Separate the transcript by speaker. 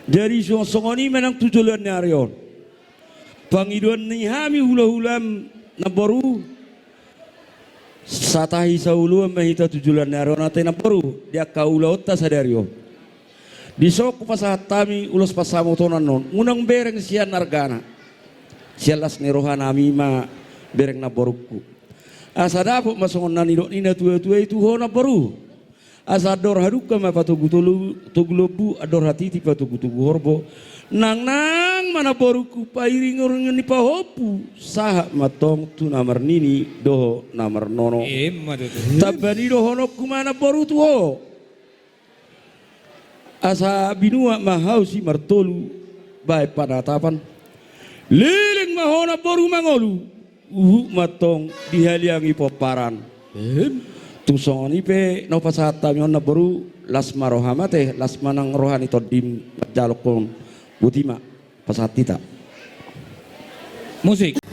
Speaker 1: dari songoni menang tujuan nyarion pangiduan ni hami hula-hulam nabaru satahi saulu mahita tujuan nyarion ate nabaru dia kaula otta sadario di sok pasahat tami ulos pasamo tonan non unang bereng sian nargana sialas ni rohanami ma bereng nabaruku asa dapat masongon nanidok nina tua-tua itu hona baru asa ador haduka ma patugu tuglobu ador hati patugu tugu horbo nang mana baruku pairing orang ni pahopu sah matong tu namar nini doho namar nono tabani doho no kumana baru tu ho asa binua mahau si martolu baik pada tapan liling mahona baru mangolu matong dihaliangi poparan tusong pe no pasata mi onna baru las marohamate las manang rohani todim jalokon butima pasatita
Speaker 2: musik